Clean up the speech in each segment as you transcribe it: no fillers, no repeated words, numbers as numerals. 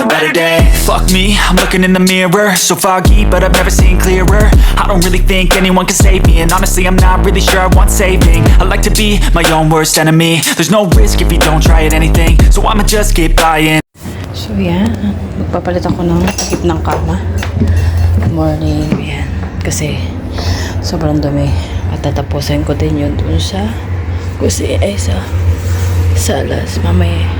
a better day. Fuck me, I'm looking in the mirror, so foggy, but I've never seen clearer. I don't really think anyone can save me, and honestly I'm not really sure I want saving. I like to be my own worst enemy. There's no risk if you don't try at anything, so I'ma just keep buying. So yan, magpapalit ako ng takip ng kama. Good morning, yan. Kasi sobrang dumi. At tatapusin ko din yun dun sa kusi ay sa salas mamaya.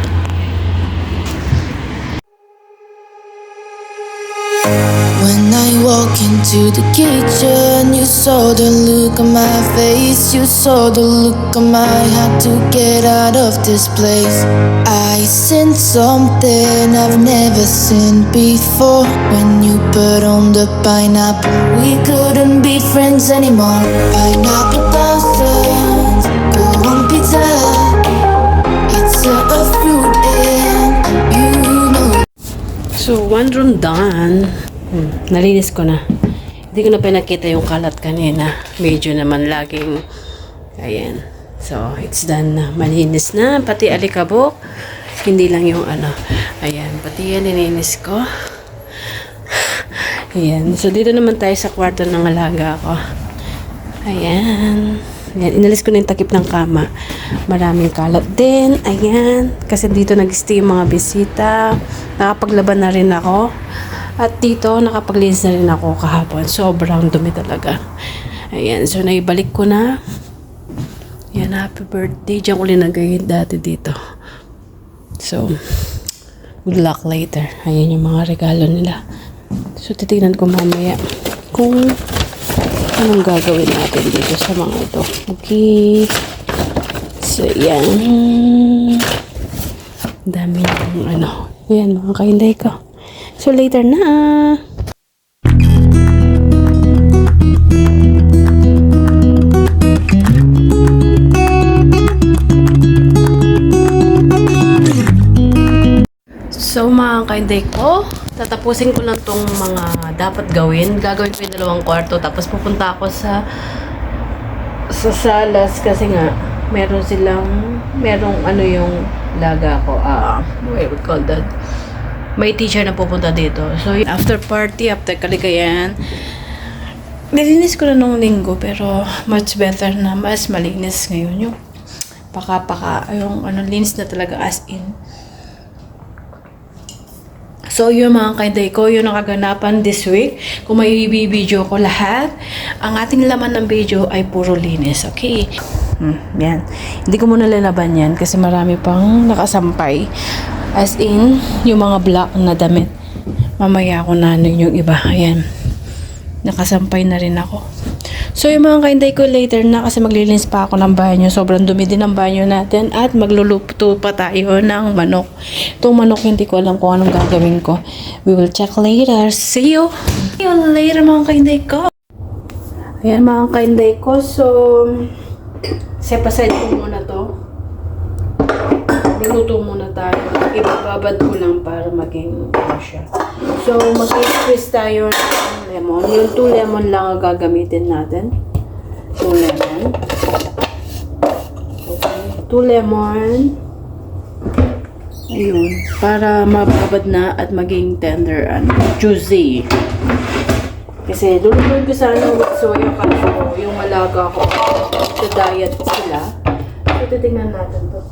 When I walk into the kitchen, you saw the look on my face. You saw the look on my heart to get out of this place. I sensed something I've never seen before. When you put on the pineapple, we couldn't be friends anymore. Pineapple thousands, go on pizza. It's a fruit and you know. So one room done. Nalinis ko na. Hindi ko na pinakita yung kalat kanina. Medyo naman laging ayan. So, it's done na. Malinis na. Pati alikabok. Hindi lang yung ano. Ayan. Pati yan nilinis ko. Ayan. So, dito naman tayo sa kwarto ng alaga ko. Ayan. Ayan. Inalis ko na yung takip ng kama. Maraming kalat din. Ayan. Kasi dito nag-stay yung mga bisita. Nakapaglaban na rin ako. At dito, nakapaglinis na rin ako kahapon. Sobrang dumi talaga. Ayan. So, naibalik ko na. Ayan, happy birthday. Diyan ko linagay dati dito. So, good luck later. Ayan yung mga regalo nila. So, titignan ko mamaya kung anong gagawin natin dito sa mga ito. Okay. So, ayan. Dami ng ano. Ayan, mga kainday ko. So, later na. So, mga kainday ko, tatapusin ko lang tong mga dapat gawin. Gagawin ko yung 2 kwarto. Tapos, pupunta ako sa salas kasi nga, merong ano yung laga ko. What do we call that? May teacher na pupunta dito. So, after party, after kaligayan, nilinis ko na nung linggo, pero much better na, mas malinis ngayon yung yung linis na talaga as in. So, yung mga kainday ko, yung nakaganapan this week, kung may video ko lahat, ang ating laman ng video ay puro linis, okay? Yan. Hindi ko muna lalaban yan kasi marami pang nakasampay. As in, yung mga black na damit. Mamaya ako na yung iba. Ayan. Nakasampay na rin ako. So, yung mga kainday ko later na kasi maglilinis pa ako ng banyo. Sobrang dumi din ang banyo natin. At magluluto pa tayo ng manok. Itong manok, hindi ko alam kung anong gagawin ko. We will check later. See you! See you later, mga kainday ko. Ayan, mga kainday ko. So, set aside ko muna to. Luto muna tayo. Ibababad ko lang para maging siya. So, mag-squeeze tayo ng lemon. Yung 2 lemon lang ang gagamitin natin. 2 lemon. Okay. 2 lemon. Ayun. Para mababad na at maging tender and juicy. Kasi lulutuin ko sana with soya kasi yung malaga ko sa diet sila. So, titignan natin to.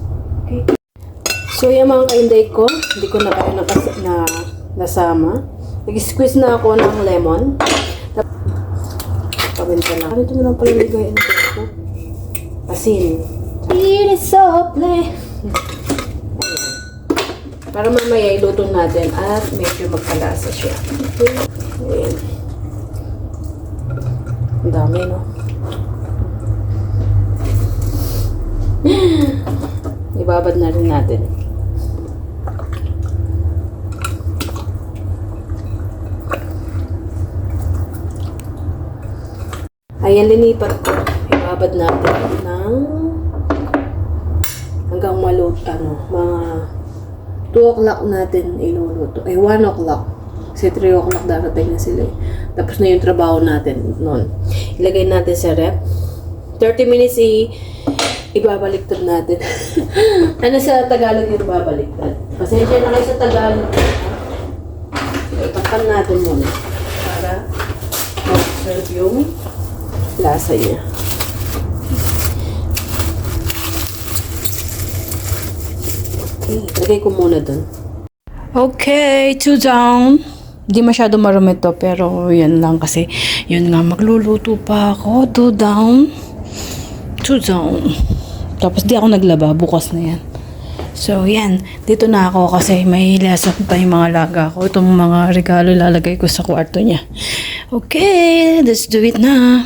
Okay. So, yung mga kainday ko, hindi ko na kayo nasama. Nag-squeeze na ako ng lemon. Pabinta na. Ito na lang pala ligayin ko. Asin. Sinisople. Para mamaya iluto natin at medyo magkalasa siya. Ayan. Ang dami, no? Ibabad na rin natin. Ayan, linipat ko. Ibabad natin ng hanggang maluto, mga 2 o'clock natin iluluto. 1 o'clock. Kasi 3 o'clock darating na sila. Tapos na yung trabaho natin noon. Ilagay natin sa rep. 30 minutes ibabaliktad natin. Ano sa Tagalog yung ibabaliktad? Pasensya na kayo sa Tagalog. Takpan natin muna para ma-serve yung lasa niya. Okay, lagay ko muna dun. Okay, 2 down. Hindi masyado marumi to, pero yan lang kasi yun nga, magluluto pa ako. 2 down. 2 down. Tapos di ako naglaba, bukas na yan. So, yan. Dito na ako kasi may lesson pa yung mga laga ko. Itong mga regalo lalagay ko sa kwarto niya. Okay, let's do it na.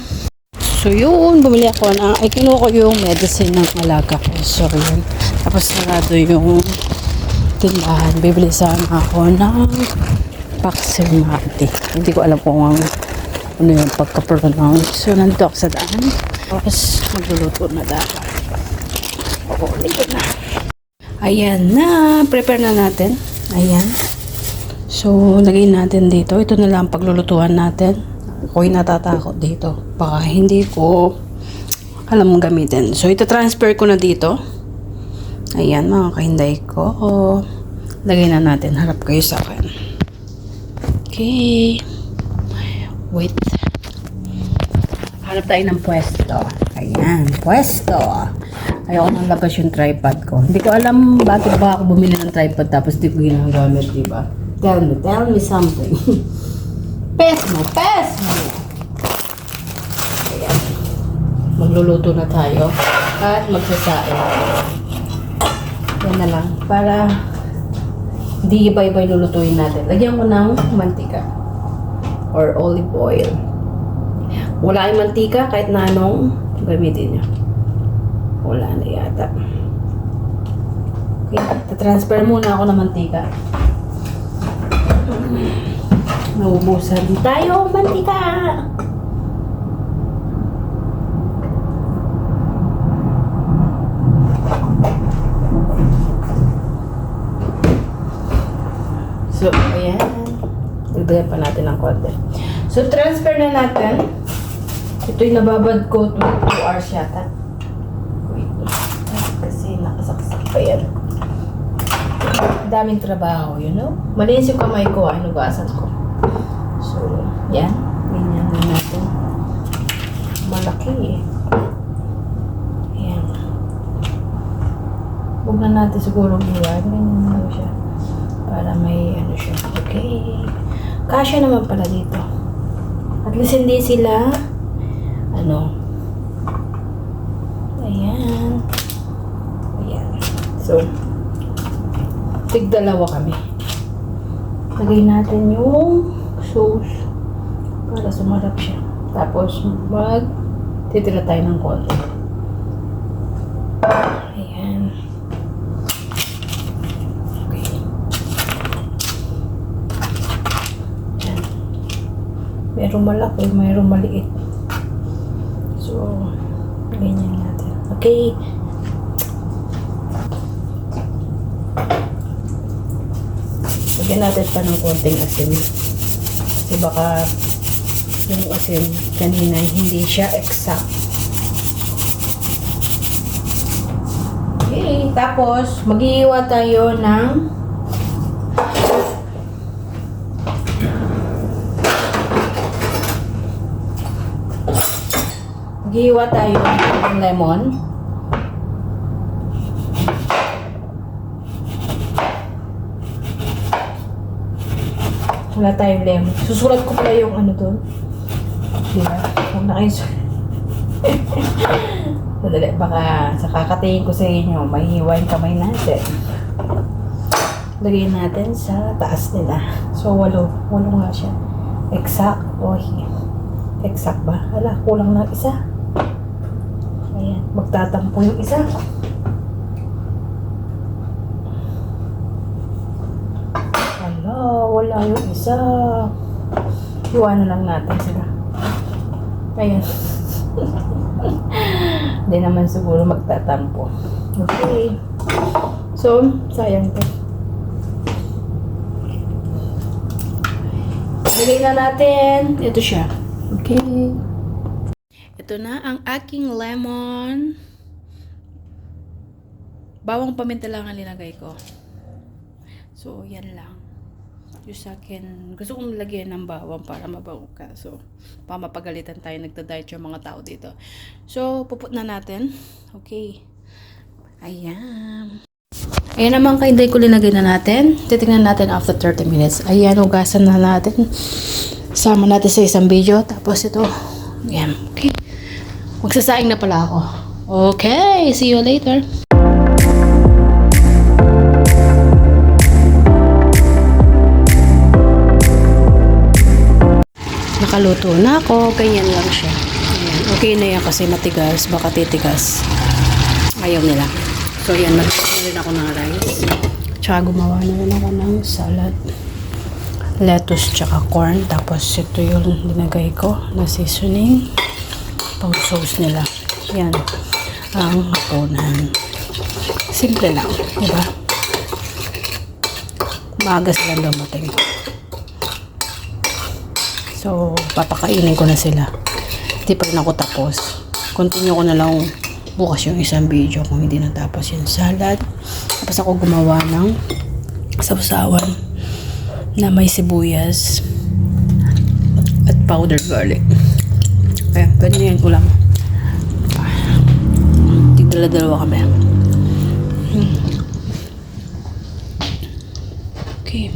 So, yun. Bumili ako na. Ay, kinuha ko yung medicine ng alaga ko. So, yun. Tapos, sarado yung tindahan. Bibili sana ako ng Paxilmati. Hindi ko alam kung ano yung pagka-pronounce. So, nandito ako sa daan. Tapos, magluluto na daan. Oo, lito na. Ayan na. Prepare na natin. Ayan. So, lagay natin dito. Ito na lang paglulutuan natin. Ako'y natatakot dito. Baka hindi ko alam gamitin. So, ito transfer ko na dito. Ayan, mga kahinday ko. Lagay na natin. Harap kayo sa akin. Okay. Wait. Hanap tayo ng pwesto. Ayan, pwesto. Ayoko nang labas yung tripod ko. Hindi ko alam bakit ba ako bumili ng tripod tapos di ko ginagamit, diba? Tell me something. Pes mo. Ayan. Magluluto na tayo at magsasain. Yan na lang. Para hindi iba-iba yung lulutuin natin. Lagyan ko ng mantika or olive oil. Wala yung mantika kahit na anong gamitin nyo. Wala na yata. Okay, tatransfer muna ako ng mantika. Naubusan tayo mantika. So, ayan. Dagdagan pa natin ng konti. So, transfer na natin. Ito'y nababad ko 2 hours yata. Wait. Kasi nakasaksak pa yan. Daming trabaho, you know? Malinis yung kamay ko, hinugasan ko. So, yan. Ganyan na natin. Malaki eh. Ayan. Huwag na natin siguro giwan. Ganyan na siya. Para may ano siya. Okay. Kasya naman pala dito. At least hindi sila ayan. Ayan. So, tig-dalawa kami. Lagay natin yung sauce para sumarap siya. Tapos, titira tayo ng konti. Ayan. Okay. Ayan. Merong malaki, merong maliit. So, ganyan natin. Okay. Lagyan natin pa ng konting asin. Kasi baka yung asin kanina hindi siya exact. Okay. Tapos, mag-iiwa tayo ng ng lemon. Wala tayong lemon. Susulat ko pala yung ano doon. Diba? Huwag na kayo sulat. Sadali, baka sa kakatingin ko sa inyo, mahihiwa yung kamay natin. Lagay natin sa taas nila. So, 8 nga siya. Exact. Exact ba? Hala, kulang na isa. Ayan, magtatampo yung isa. Hala, wala yung isa. Iwanan lang natin sila. Ayan. Hindi naman siguro magtatampo. Okay. So, sayang to. Lagay na natin. Ito siya. Okay. Ito na ang aking lemon. Bawang paminta lang ang linagay ko. So, yan lang. Yung sa akin, gusto kong lagyan ng bawang para mabango ka. So, mapagalitan tayo, nagda-diet yung mga tao dito. So, puput na natin. Okay. Ayan. Ayan naman kay Day ko linagay na natin. Titingnan natin after 30 minutes. Ayan, ugasan na natin. Sama natin sa isang video. Tapos ito. Ayan. Okay. Magsasaing na pala ako. Okay. See you later. Nakaluto na ako. Ganyan lang siya. Ayan. Okay na yan kasi matigas. Baka titigas. Ayaw nila. So, yan. Nagluto na rin ako ng rice. Tsaka gumawa na rin ako ng salad. Lettuce tsaka corn. Tapos ito yung linagay ko na seasoning. Pang sauce nila. Yan. Ang hapunan. Simple lang. Diba? Maaga silang dumating. So, papakainin ko na sila. Hindi pa rin ako tapos. Continue ko na lang bukas yung isang video kung hindi natapos yung salad. Tapos ako gumawa ng sausawan na may sibuyas at powdered garlic. Kaya, ganyan ko lang. Tigdala-dalawa kami. Okay.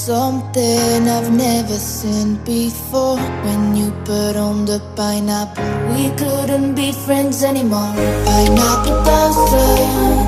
Something I've never seen before. When you put on the pineapple, we couldn't be friends anymore. Pineapple blossom.